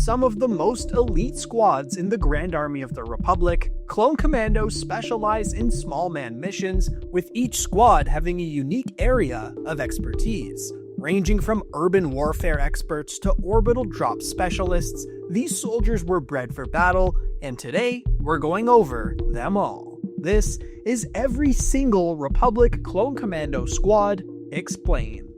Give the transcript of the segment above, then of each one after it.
some of the most elite squads in the Grand Army of the Republic, Clone Commandos specialize in small man missions, with each squad having a unique area of expertise. Ranging from urban warfare experts to orbital drop specialists, these soldiers were bred for battle, and today we're going over them all. This is every single Republic Clone Commando squad explained.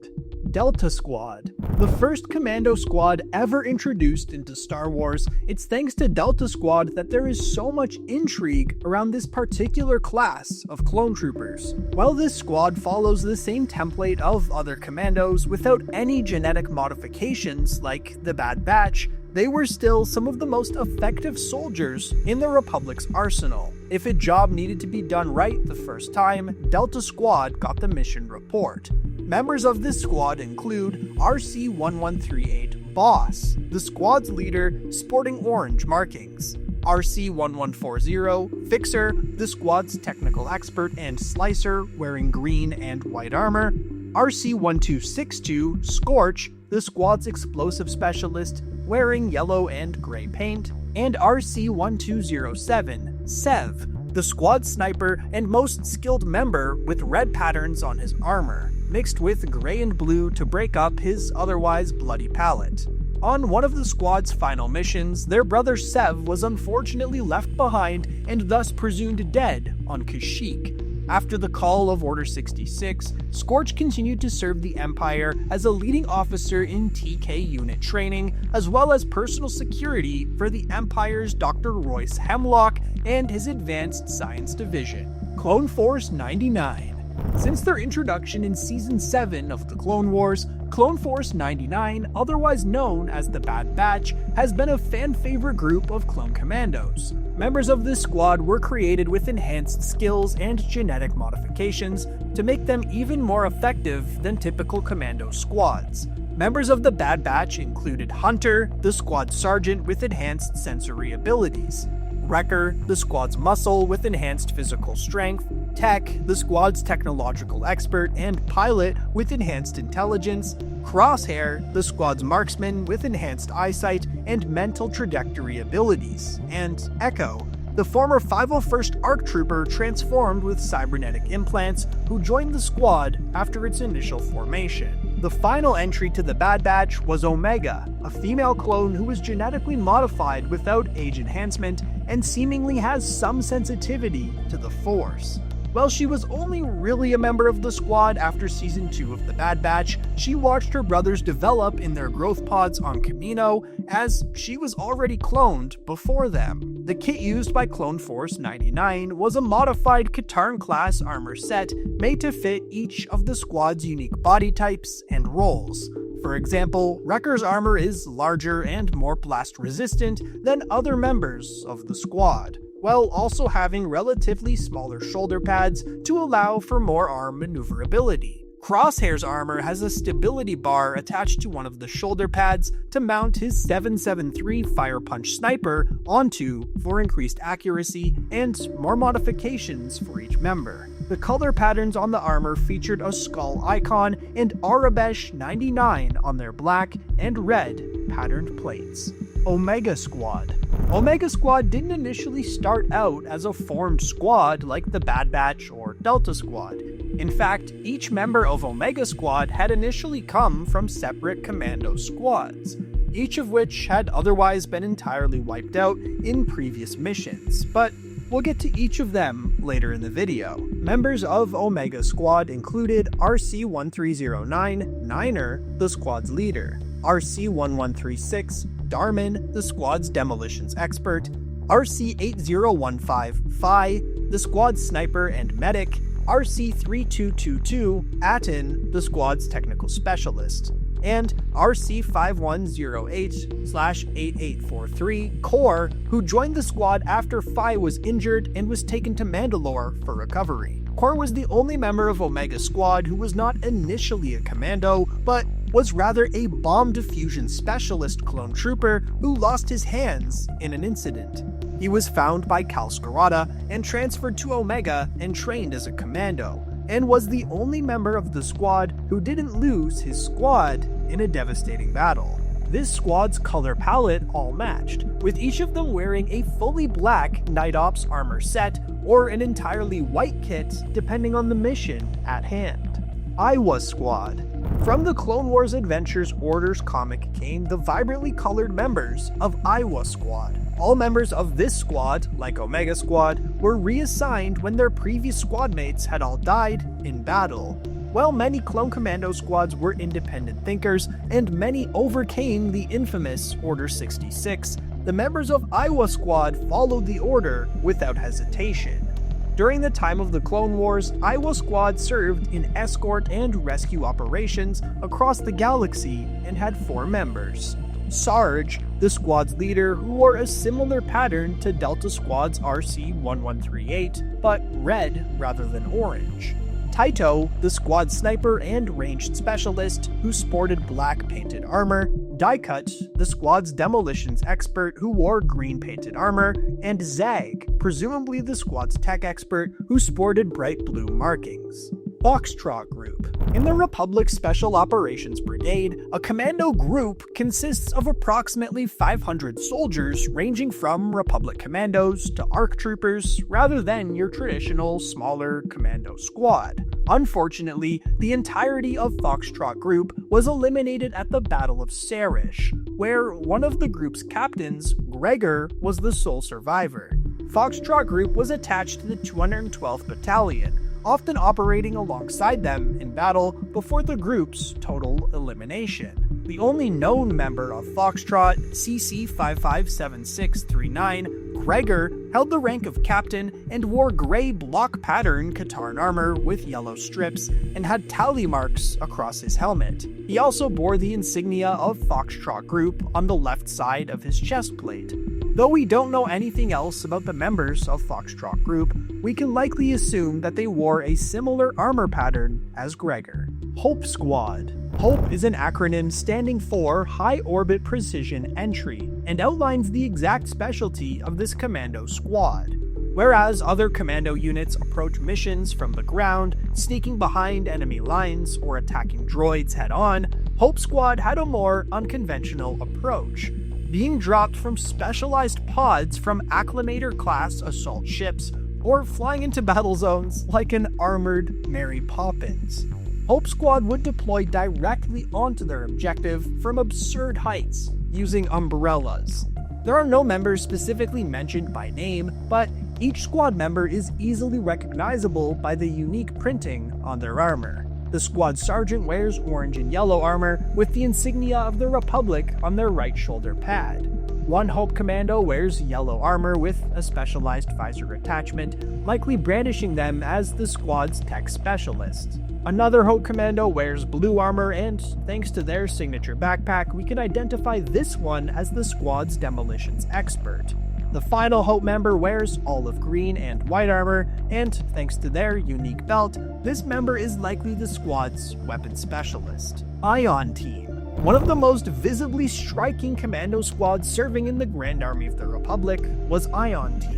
Delta Squad. The first commando squad ever introduced into Star Wars, it's thanks to Delta Squad that there is so much intrigue around this particular class of clone troopers. While this squad follows the same template of other commandos without any genetic modifications like the Bad Batch, they were still some of the most effective soldiers in the Republic's arsenal. If a job needed to be done right the first time, Delta Squad got the mission report. Members of this squad include RC-1138 Boss, the squad's leader sporting orange markings. RC-1140 Fixer, the squad's technical expert and slicer wearing green and white armor. RC-1262 Scorch, the squad's explosive specialist wearing yellow and gray paint. And RC-1207 Sev, the squad sniper and most skilled member with red patterns on his armor, mixed with gray and blue to break up his otherwise bloody palette. On one of the squad's final missions, their brother Sev was unfortunately left behind and thus presumed dead on Kashyyyk. After the call of Order 66, Scorch continued to serve the Empire as a leading officer in TK unit training, as well as personal security for the Empire's Dr. Royce Hemlock and his Advanced Science Division. Clone Force 99. Since their introduction in Season 7 of the Clone Wars, Clone Force 99, otherwise known as the Bad Batch, has been a fan-favorite group of clone commandos. Members of this squad were created with enhanced skills and genetic modifications to make them even more effective than typical commando squads. Members of the Bad Batch included Hunter, the squad sergeant with enhanced sensory abilities; Wrecker, the squad's muscle with enhanced physical strength; Tech, the squad's technological expert and pilot with enhanced intelligence; Crosshair, the squad's marksman with enhanced eyesight and mental trajectory abilities; and Echo, the former 501st ARC trooper transformed with cybernetic implants who joined the squad after its initial formation. The final entry to the Bad Batch was Omega, a female clone who was genetically modified without age enhancement and seemingly has some sensitivity to the Force. While she was only really a member of the squad after Season 2 of the Bad Batch, she watched her brothers develop in their growth pods on Kamino, as she was already cloned before them. The kit used by Clone Force 99 was a modified Katarn-class armor set made to fit each of the squad's unique body types and roles. For example, Wrecker's armor is larger and more blast-resistant than other members of the squad, while also having relatively smaller shoulder pads to allow for more arm maneuverability. Crosshair's armor has a stability bar attached to one of the shoulder pads to mount his 773 Fire Punch sniper onto for increased accuracy and more modifications for each member. The color patterns on the armor featured a skull icon and Arabesh 99 on their black and red patterned plates. Omega Squad. Omega Squad didn't initially start out as a formed squad like the Bad Batch or Delta Squad. In fact, each member of Omega Squad had initially come from separate commando squads, each of which had otherwise been entirely wiped out in previous missions, but we'll get to each of them later in the video. Members of Omega Squad included RC-1309 Niner, the squad's leader; RC-1136 Darman, the squad's demolitions expert; RC-8015 Phi, the squad's sniper and medic; RC-3222 Atten, the squad's technical specialist; and RC-5108/8843 Core, who joined the squad after Phi was injured and was taken to Mandalore for recovery. Core was the only member of Omega Squad who was not initially a commando, but was rather a bomb diffusion specialist clone trooper who lost his hands in an incident. He was found by Cal Scarada and transferred to Omega and trained as a commando, and was the only member of the squad who didn't lose his squad in a devastating battle. This squad's color palette all matched, with each of them wearing a fully black Night Ops armor set or an entirely white kit depending on the mission at hand. Aquilla Squad. From the Clone Wars Adventures Orders comic came the vibrantly colored members of Aquilla Squad. All members of this squad, like Omega Squad, were reassigned when their previous squad mates had all died in battle. While many clone commando squads were independent thinkers, and many overcame the infamous Order 66, the members of Aquilla Squad followed the order without hesitation. During the time of the Clone Wars, Aquilla Squad served in escort and rescue operations across the galaxy and had 4 members. Sarge, the squad's leader, who wore a similar pattern to Delta Squad's RC-1138, but red rather than orange. Taito, the squad sniper and ranged specialist, who sported black painted armor. Diecut, the squad's demolitions expert, who wore green painted armor. And Zag, presumably the squad's tech expert, who sported bright blue markings. Foxtrot Group. In the Republic Special Operations Brigade, a commando group consists of approximately 500 soldiers ranging from Republic commandos to ARC troopers rather than your traditional smaller commando squad. Unfortunately, the entirety of Foxtrot Group was eliminated at the Battle of Sarish, where one of the group's captains, Gregor, was the sole survivor. Foxtrot Group was attached to the 212th Battalion, often operating alongside them in battle before the group's total elimination. The only known member of Foxtrot, CC557639, Gregor, held the rank of captain and wore gray block pattern Katarn armor with yellow strips and had tally marks across his helmet. He also bore the insignia of Foxtrot Group on the left side of his chest plate. Though we don't know anything else about the members of Foxtrot Group, we can likely assume that they wore a similar armor pattern as Gregor. Hope Squad. HOPE is an acronym standing for High Orbit Precision Entry, and outlines the exact specialty of this commando squad. Whereas other commando units approach missions from the ground, sneaking behind enemy lines or attacking droids head-on, Hope Squad had a more unconventional approach, being dropped from specialized pods from Acclamator-class assault ships, or flying into battle zones like an armored Mary Poppins. Hope Squad would deploy directly onto their objective from absurd heights, using umbrellas. There are no members specifically mentioned by name, but each squad member is easily recognizable by the unique printing on their armor. The squad sergeant wears orange and yellow armor with the insignia of the Republic on their right shoulder pad. One Hope Commando wears yellow armor with a specialized visor attachment, likely brandishing them as the squad's tech specialist. Another Hope Commando wears blue armor, and thanks to their signature backpack, we can identify this one as the squad's demolitions expert. The final Hope member wears olive green and white armor, and thanks to their unique belt, this member is likely the squad's weapon specialist. Ion Team. One of the most visibly striking commando squads serving in the Grand Army of the Republic was Ion Team.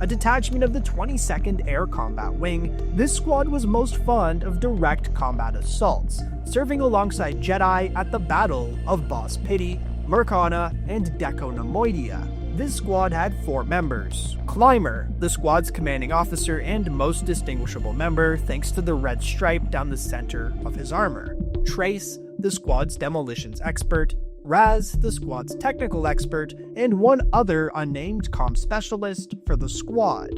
A detachment of the 22nd Air Combat Wing, this squad was most fond of direct combat assaults, serving alongside Jedi at the Battle of Boss Pity, Murkana, and Deco Nemoidia. This squad had 4 members. Climber, the squad's commanding officer and most distinguishable member thanks to the red stripe down the center of his armor. Trace, the squad's demolitions expert. Raz, the squad's technical expert, and one other unnamed comm specialist for the squad.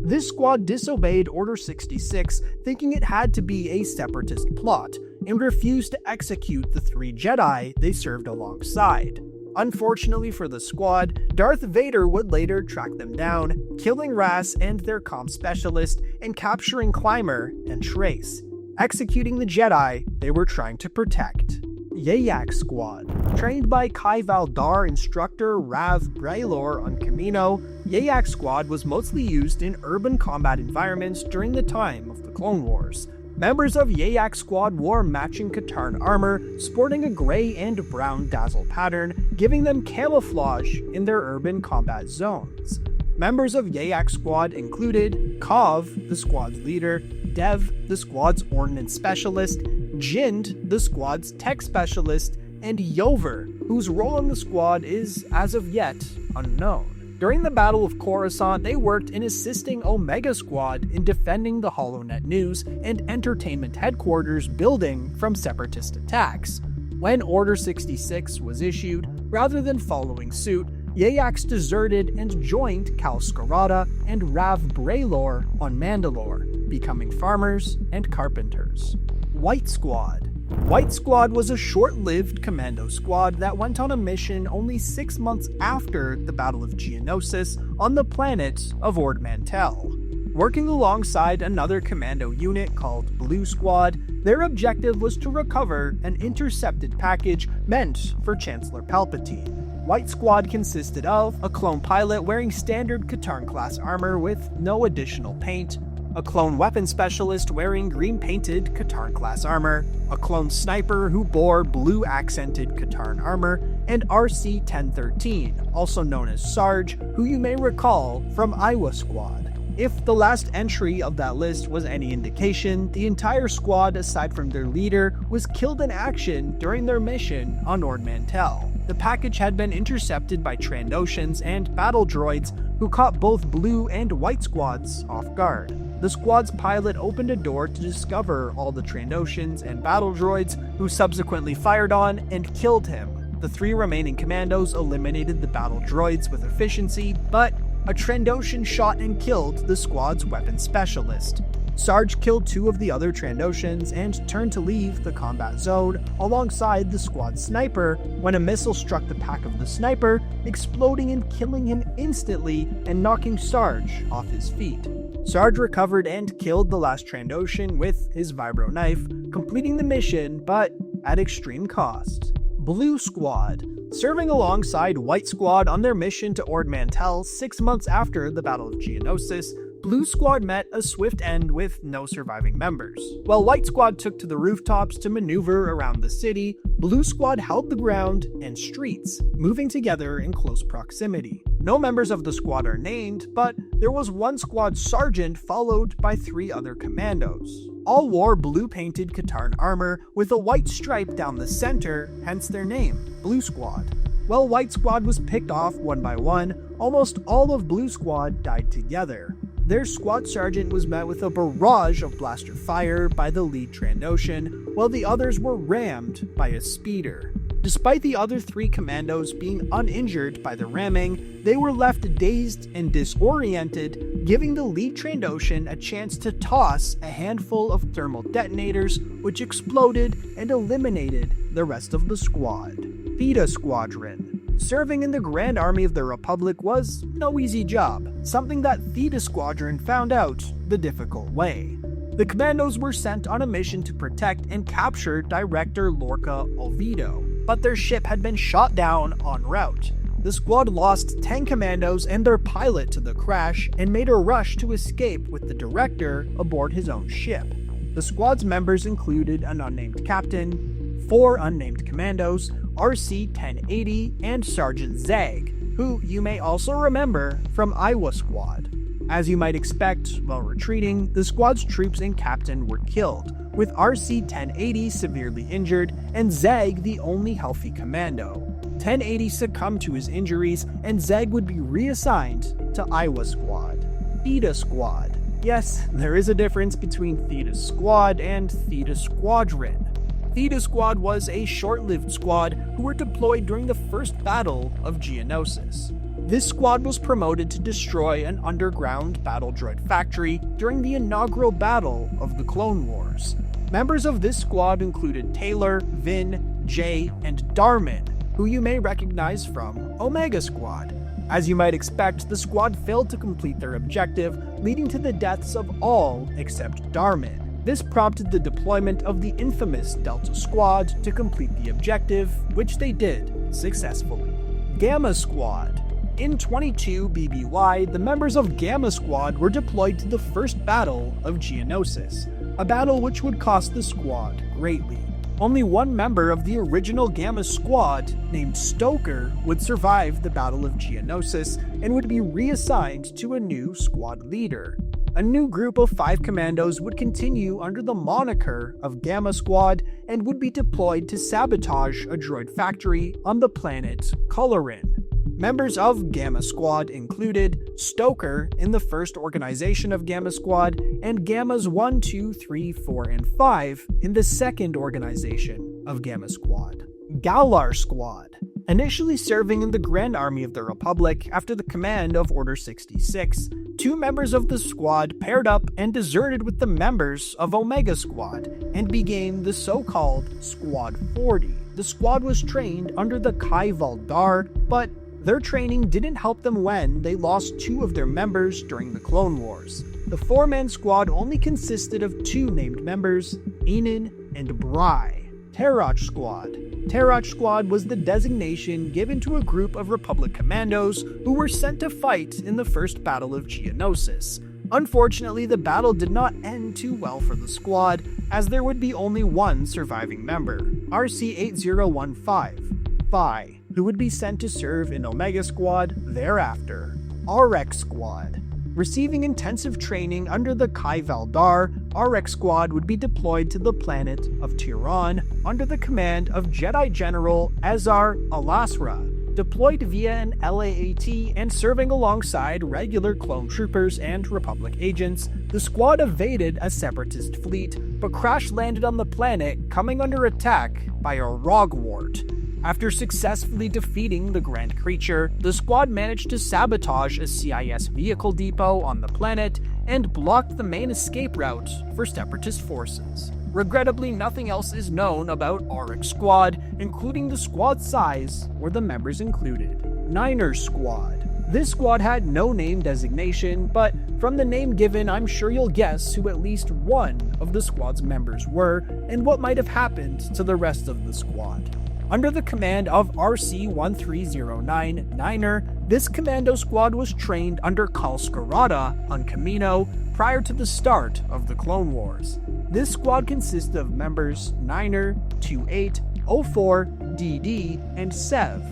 This squad disobeyed Order 66, thinking it had to be a separatist plot, and refused to execute the 3 Jedi they served alongside. Unfortunately for the squad, Darth Vader would later track them down, killing Raz and their comm specialist, and capturing Climber and Trace, executing the Jedi they were trying to protect. Yayak Squad. Trained by Kai Valdar instructor Rav Braylor on Camino, Yayak Squad was mostly used in urban combat environments during the time of the Clone Wars. Members of Yayak Squad wore matching Katarn armor, sporting a gray and brown dazzle pattern, giving them camouflage in their urban combat zones. Members of Yayak Squad included Kov, the squad's leader, Dev, the squad's ordnance specialist, Jind, the squad's tech specialist, and Yover, whose role in the squad is, as of yet, unknown. During the Battle of Coruscant, they worked in assisting Omega Squad in defending the HoloNet News and Entertainment Headquarters building from Separatist attacks. When Order 66 was issued, rather than following suit, Yayak deserted and joined Cal Scarada and Rav Braylor on Mandalore, becoming farmers and carpenters. White Squad. White Squad was a short-lived commando squad that went on a mission only 6 months after the Battle of Geonosis on the planet of Ord Mantell. Working alongside another commando unit called Blue Squad, their objective was to recover an intercepted package meant for Chancellor Palpatine. White Squad consisted of a clone pilot wearing standard Katarn-class armor with no additional paint, a clone weapon specialist wearing green-painted Katarn-class armor, a clone sniper who bore blue-accented Katarn armor, and RC-1013, also known as Sarge, who you may recall from Iowa Squad. If the last entry of that list was any indication, the entire squad, aside from their leader, was killed in action during their mission on Ord Mantell. The package had been intercepted by Trandoshans and battle droids who caught both Blue and White Squads off guard. The squad's pilot opened a door to discover all the Trandoshans and battle droids, who subsequently fired on and killed him. The 3 remaining commandos eliminated the battle droids with efficiency, but a Trandoshan shot and killed the squad's weapon specialist. Sarge killed 2 of the other Trandoshans and turned to leave the combat zone alongside the squad sniper when a missile struck the pack of the sniper, exploding and killing him instantly and knocking Sarge off his feet. Sarge recovered and killed the last Trandoshan with his vibro knife, completing the mission, but at extreme cost. Blue Squad. Serving alongside White Squad on their mission to Ord Mantell 6 months after the Battle of Geonosis, Blue Squad met a swift end with no surviving members. While White Squad took to the rooftops to maneuver around the city, Blue Squad held the ground and streets, moving together in close proximity. No members of the squad are named, but there was one squad sergeant followed by 3 other commandos. All wore blue-painted Katarn armor with a white stripe down the center, hence their name, Blue Squad. While White Squad was picked off one by one, almost all of Blue Squad died together. Their squad sergeant was met with a barrage of blaster fire by the lead Trandoshan, while the others were rammed by a speeder. Despite the other 3 commandos being uninjured by the ramming, they were left dazed and disoriented, giving the lead Trandoshan a chance to toss a handful of thermal detonators, which exploded and eliminated the rest of the squad. Theta Squadron. Serving in the Grand Army of the Republic was no easy job, something that Theta Squadron found out the difficult way. The commandos were sent on a mission to protect and capture Director Lorca Olvido, but their ship had been shot down en route. The squad lost 10 commandos and their pilot to the crash and made a rush to escape with the director aboard his own ship. The squad's members included an unnamed captain, 4 unnamed commandos, RC-1080, and Sergeant Zag, who you may also remember from Iowa Squad. As you might expect, while retreating, the squad's troops and captain were killed, with RC-1080 severely injured and Zag the only healthy commando. 1080 succumbed to his injuries and Zag would be reassigned to Iowa Squad. Theta Squad. Yes, there is a difference between Theta Squad and Theta Squadron. Theta Squad was a short-lived squad who were deployed during the first battle of Geonosis. This squad was promoted to destroy an underground battle droid factory during the inaugural battle of the Clone Wars. Members of this squad included Taylor, Vin, Jay, and Darman, who you may recognize from Omega Squad. As you might expect, the squad failed to complete their objective, leading to the deaths of all except Darman. This prompted the deployment of the infamous Delta Squad to complete the objective, which they did successfully. Gamma Squad. In 22 BBY, the members of Gamma Squad were deployed to the first battle of Geonosis, a battle which would cost the squad greatly. Only one member of the original Gamma Squad, named Stoker, would survive the Battle of Geonosis and would be reassigned to a new squad leader. A new group of 5 commandos would continue under the moniker of Gamma Squad and would be deployed to sabotage a droid factory on the planet Colorin. Members of Gamma Squad included Stoker in the first organization of Gamma Squad and Gammas 1, 2, 3, 4, and 5 in the second organization of Gamma Squad. Galar Squad. Initially serving in the Grand Army of the Republic after the command of Order 66, 2 members of the squad paired up and deserted with the members of Omega Squad and became the so-called Squad 40. The squad was trained under the Kai Valdar, but their training didn't help them when they lost 2 of their members during the Clone Wars. The 4-man squad only consisted of 2 named members, Enan and Bry. Terage Squad. Terage Squad was the designation given to a group of Republic commandos who were sent to fight in the first Battle of Geonosis. Unfortunately, the battle did not end too well for the squad, as there would be only one surviving member, RC-8015, Phi, who would be sent to serve in Omega Squad thereafter. Yayak Squad. Receiving intensive training under the Kai Valdar, Yayak Squad would be deployed to the planet of Tiran under the command of Jedi General Azar Alasra. Deployed via an LAAT and serving alongside regular clone troopers and Republic agents, the squad evaded a separatist fleet, but crash-landed on the planet, coming under attack by a Rogwart. After successfully defeating the Grand Creature, the squad managed to sabotage a CIS vehicle depot on the planet and blocked the main escape route for separatist forces. Regrettably, nothing else is known about Yayak Squad, including the squad size or the members included. Niner Squad. This squad had no name designation, but from the name given, I'm sure you'll guess who at least one of the squad's members were and what might have happened to the rest of the squad. Under the command of RC-1309 Niner, this commando squad was trained under Kal Skirata on Commando prior to the start of the Clone Wars. This squad consists of members Niner, 28, 04, DD, and Sev.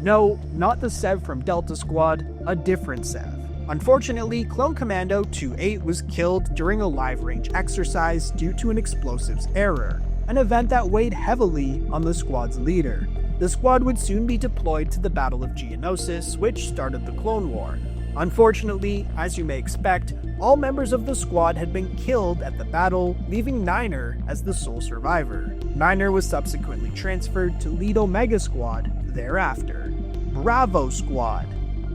No, not the Sev from Delta Squad, a different Sev. Unfortunately, Clone Commando 28 was killed during a live range exercise due to an explosives error, an event that weighed heavily on the squad's leader. The squad would soon be deployed to the Battle of Geonosis, which started the Clone War. Unfortunately, as you may expect, all members of the squad had been killed at the battle, leaving Niner as the sole survivor. Niner was subsequently transferred to lead Omega Squad thereafter. Bravo Squad.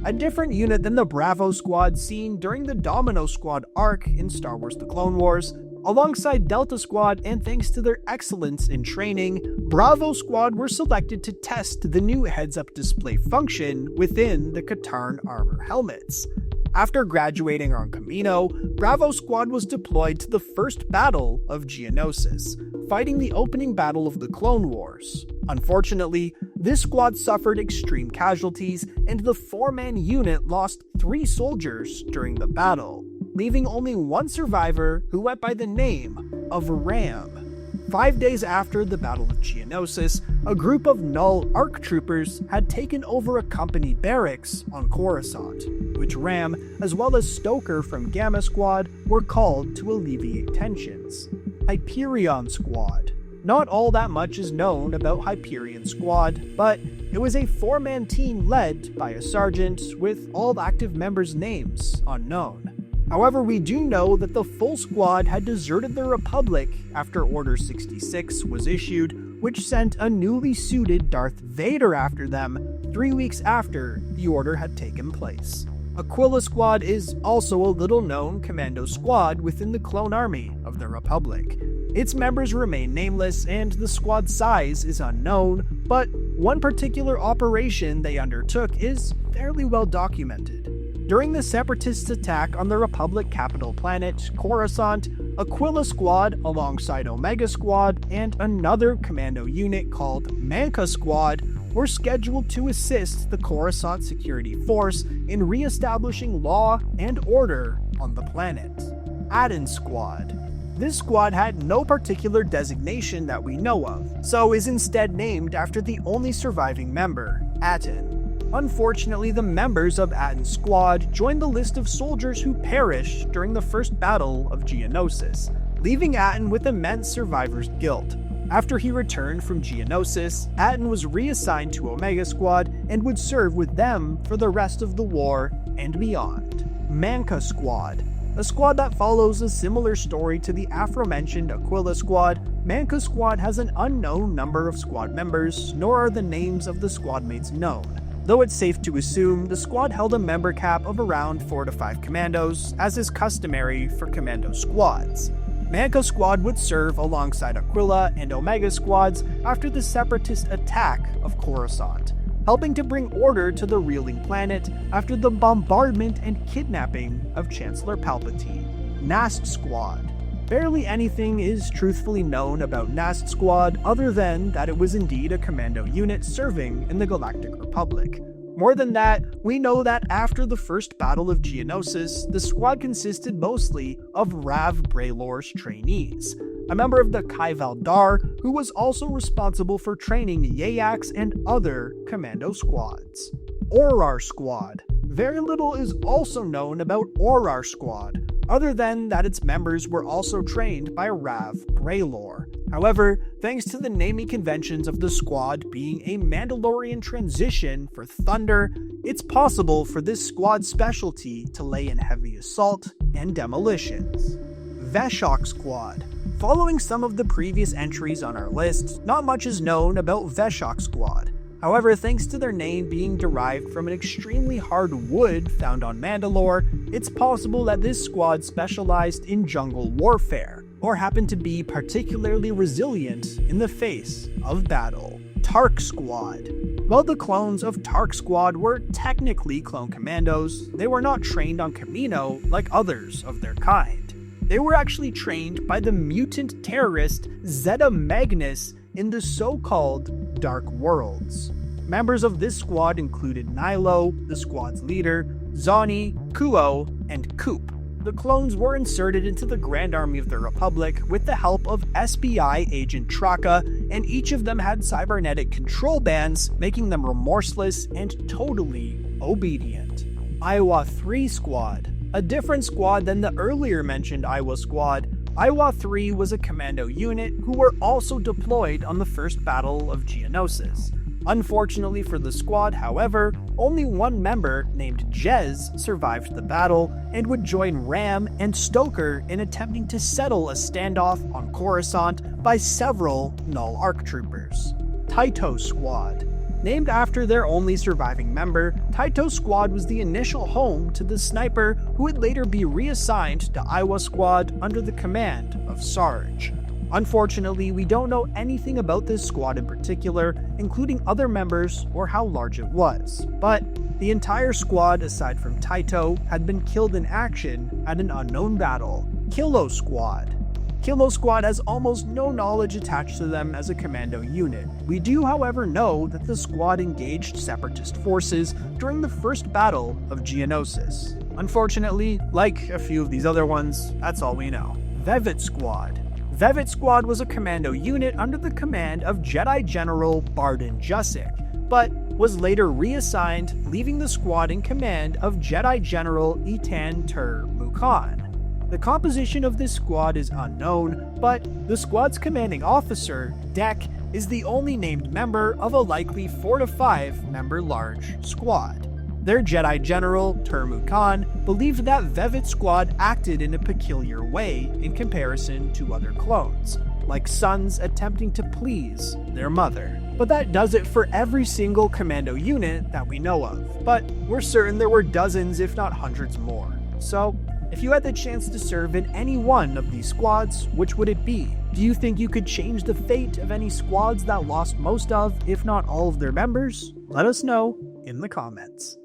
A different unit than the Bravo Squad seen during the Domino Squad arc in Star Wars The Clone Wars. Alongside Delta Squad, and thanks to their excellence in training, Bravo Squad were selected to test the new heads-up display function within the Katarn armor helmets. After graduating on Commando, Bravo Squad was deployed to the first battle of Geonosis, fighting the opening battle of the Clone Wars. Unfortunately, this squad suffered extreme casualties, and the 4-man unit lost 3 soldiers during the battle, leaving only one survivor who went by the name of Ram. 5 days after the Battle of Geonosis, a group of Null ARC troopers had taken over a company barracks on Coruscant, which Ram, as well as Stoker from Gamma Squad, were called to alleviate tensions. Hyperion Squad. Not all that much is known about Hyperion Squad, but it was a 4-man team led by a sergeant with all active members' names unknown. However, we do know that the full squad had deserted the Republic after Order 66 was issued, which sent a newly suited Darth Vader after them 3 weeks after the order had taken place. Aquilla Squad is also a little-known commando squad within the clone army of the Republic. Its members remain nameless and the squad size is unknown, but one particular operation they undertook is fairly well documented. During the Separatists' attack on the Republic capital planet, Coruscant, Aquilla Squad alongside Omega Squad and another commando unit called Manka Squad were scheduled to assist the Coruscant security force in re-establishing law and order on the planet. Atten Squad. This squad had no particular designation that we know of, so is instead named after the only surviving member, Atten. Unfortunately, the members of Atten Squad joined the list of soldiers who perished during the first battle of Geonosis, leaving Atten with immense survivor's guilt. After he returned from Geonosis, Atten was reassigned to Omega Squad and would serve with them for the rest of the war and beyond. Manka Squad. A squad that follows a similar story to the aforementioned Aquilla Squad, Manka Squad has an unknown number of squad members, nor are the names of the squad mates known, though it's safe to assume the squad held a member cap of around 4 to 5 commandos, as is customary for commando squads. Manka Squad would serve alongside Aquilla and Omega Squads after the separatist attack of Coruscant, helping to bring order to the reeling planet after the bombardment and kidnapping of Chancellor Palpatine. Nast Squad. Barely anything is truthfully known about Nast Squad other than that it was indeed a commando unit serving in the Galactic Republic. More than that, we know that after the first battle of Geonosis, the squad consisted mostly of Rav Braylor's trainees, a member of the Kai Valdar who was also responsible for training Yayaks and other commando squads. Orurar Squad. Very little is also known about Orurar Squad, other than that its members were also trained by Rav Braylor. However, thanks to the naming conventions of the squad being a Mandalorian transition for Thunder, it's possible for this squad's specialty to lay in heavy assault and demolitions. Veshock Squad. Following some of the previous entries on our list, not much is known about Veshock Squad. However, thanks to their name being derived from an extremely hard wood found on Mandalore, it's possible that this squad specialized in jungle warfare, or happened to be particularly resilient in the face of battle. Tark Squad. While the clones of Tark Squad were technically clone commandos, they were not trained on Kamino like others of their kind. They were actually trained by the mutant terrorist Zeta Magnus in the so-called Dark Worlds. Members of this squad included Nilo, the squad's leader, Zani, Kuo, and Coop. The clones were inserted into the Grand Army of the Republic with the help of SBI agent Traka, and each of them had cybernetic control bands, making them remorseless and totally obedient. Iowa 3 Squad. A different squad than the earlier mentioned Iowa Squad, Iowa 3 was a commando unit who were also deployed on the first battle of Geonosis. Unfortunately for the squad, however, only one member named Jez survived the battle and would join Ram and Stoker in attempting to settle a standoff on Coruscant by several Null ARC troopers. Taito Squad. Named after their only surviving member, Taito Squad was the initial home to the sniper who would later be reassigned to Iowa Squad under the command of Sarge. Unfortunately, we don't know anything about this squad in particular, including other members or how large it was, but the entire squad aside from Taito had been killed in action at an unknown battle. Kilo Squad. Kilo Squad has almost no knowledge attached to them as a commando unit. We do, however, know that the squad engaged separatist forces during the first battle of Geonosis. Unfortunately, like a few of these other ones, that's all we know. Vevet Squad. Vevet Squad was a commando unit under the command of Jedi General Barden Jusik, but was later reassigned, leaving the squad in command of Jedi General Etan Tur Mukan. The composition of this squad is unknown, but the squad's commanding officer, Dek, is the only named member of a likely 4 to 5 member large squad. Their Jedi General, Turmukan, believed that Vevet Squad acted in a peculiar way in comparison to other clones, like sons attempting to please their mother. But that does it for every single commando unit that we know of, but we're certain there were dozens if not hundreds more. So, if you had the chance to serve in any one of these squads, which would it be? Do you think you could change the fate of any squads that lost most of, if not all of their members? Let us know in the comments.